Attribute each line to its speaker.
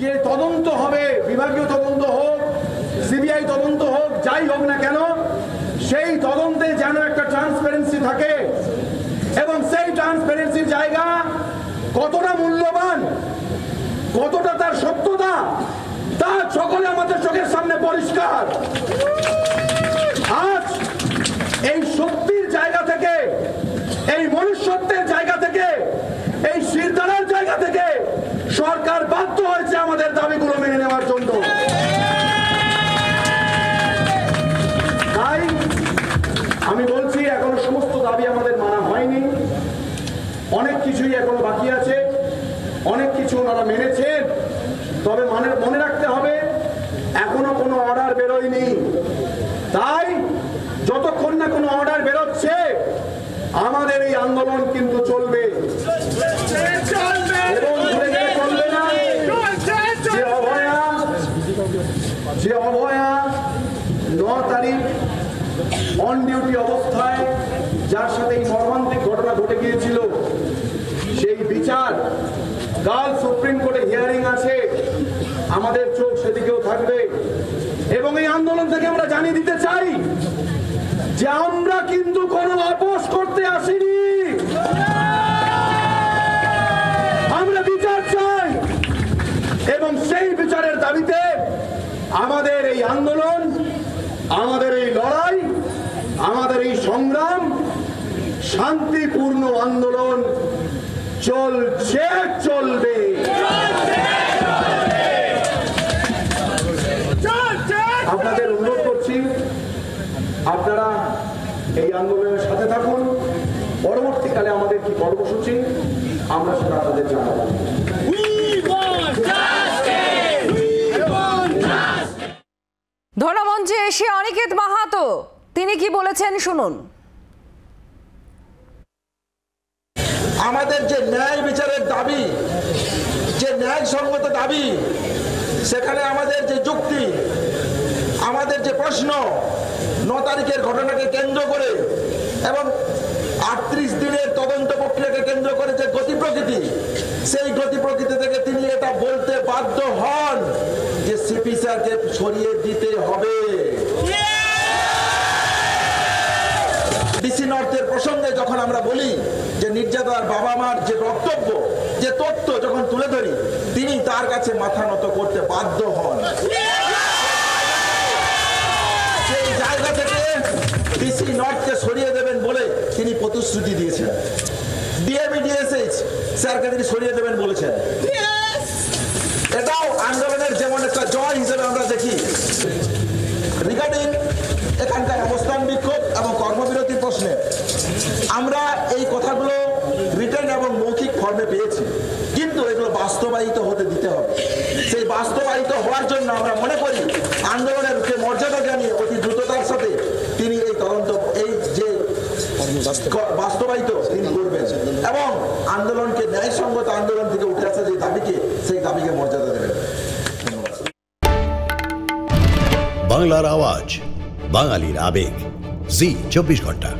Speaker 1: যে তদন্ত হবে, বিভাগীয় তদন্ত হোক, সিবিআই তদন্ত হোক, যাই হোক না কেন, সেই তদন্তে যেন একটা ট্রান্সপারেন্সি থাকে এবং সেই ট্রান্সপারেন্সির জায়গা কতটা মূল্যবান, কতটা তার সত্যতা, তা সকলে আমাদের চোখের সামনে পরিষ্কার। আজ এই সত্যির জায়গা থেকে, এই মনুষ্যত্বের জায়গা থেকে, এই শিরদাঁড়ার জায়গা থেকে সরকার বাধ্য হয়েছে আমাদের দাবিগুলো মেনে নেওয়ার জন্য। তাই আমি বলছি, এখনো সমস্ত দাবি আমাদের মানা হয়নি, অনেক কিছুই এখনো বাকি আছে, অনেক কিছু ওনারা মেনেছেন, তবে মনে রাখতে হবে এখনো কোনো অর্ডার বেরোয়নি। তাই যতক্ষণ না কোনো অর্ডার বেরোচ্ছে আমাদের এই আন্দোলন কিন্তু চলবে এবং চলবে না। যে অভয়া 9 তারিখ অন ডিউটি অবস্থায় যার সাথে এই মর্মান্তিক ঘটনা ঘটে গিয়েছিল, সেই বিচার কাল সুপ্রিম কোর্টে হিয়ারিং আছে, আমাদের চোখ সেদিকেও থাকবে। এবং এই আন্দোলন থেকে আমরা জানিয়ে দিতে চাই যে আমরা কিন্তু কোনো আপোষ করতে আসিনি, আমরা বিচার চাই এবং সেই বিচারের দাবিতে আমাদের এই আন্দোলন, আমাদের এই লড়াই, আমাদের এই সংগ্রাম, শান্তিপূর্ণ আন্দোলন চলছে, চলবে। আপনাদের অনুরোধ করছি আপনারা এই আন্দোলনের সাথে থাকুন। পরবর্তীকালে আমাদের কি কর্মসূচি আমরা সেটা আপনাদের জানাবো।
Speaker 2: ধর্মমঞ্চে এসে অনিকেত মাহাতো তিনি কি বলেছেন শুনুন।
Speaker 3: আমাদের যে ন্যায় বিচারের দাবি, যে ন্যায়সঙ্গত দাবি, সেখানে আমাদের যে যুক্তি, আমাদের যে প্রশ্ন 9 তারিখের ঘটনাকে কেন্দ্র করে এবং 38 দিনের তদন্ত প্রক্রিয়াকে কেন্দ্র করে যে গতি প্রকৃতি, সেই গতি প্রকৃতি থেকে তিনি এটা বলতে বাধ্য হন যে সিপি স্যারকে সরিয়ে দিতে হবে। ডিসি নর্থের প্রসঙ্গে যখন আমরা বলি যে নির্যাতনার বাবা মার যে বক্তব্য, যে তথ্য যখন তুলে ধরি, তিনি তার কাছে মাথা নত করতে বাধ্য হন। সেই জায়গা থেকে ডিসি নর্থকে সরিয়ে দেবেন বলে তিনি প্রতিশ্রুতি দিয়েছেন। ডিএমই ডিএসএইচ স্যারকে তিনি সরিয়ে দেবেন বলেছেন। এটাও আন্দোলনের যেমন একটা জয় হিসেবে আমরা দেখি। রিগার্ডিং এখানকার অবস্থান বিক্ষোভ এবং কর্মবিরতির প্রশ্নে আমরা এই কথাগুলো রিটেন এবং মৌখিক ফর্মে পেয়েছি, কিন্তু এগুলো বাস্তবায়িত হতে দিতে হবে। সেই বাস্তবায়িত হওয়ার জন্য আমরা মনে করি আন্দোলনের মর্যাদা জানিয়ে অতি দ্রুততার সাথে তিনি এই তদন্ত, এই যে বাস্তবায়িত তিনি করবেন এবং আন্দোলনকে ন্যায়সঙ্গত আন্দোলন থেকে উঠে আসা যে দাবিকে, সেই দাবিকে মর্যাদা দেবেন।
Speaker 4: বাংলার আওয়াজ, বাঙালির আবেগ, জি 24 ঘন্টা।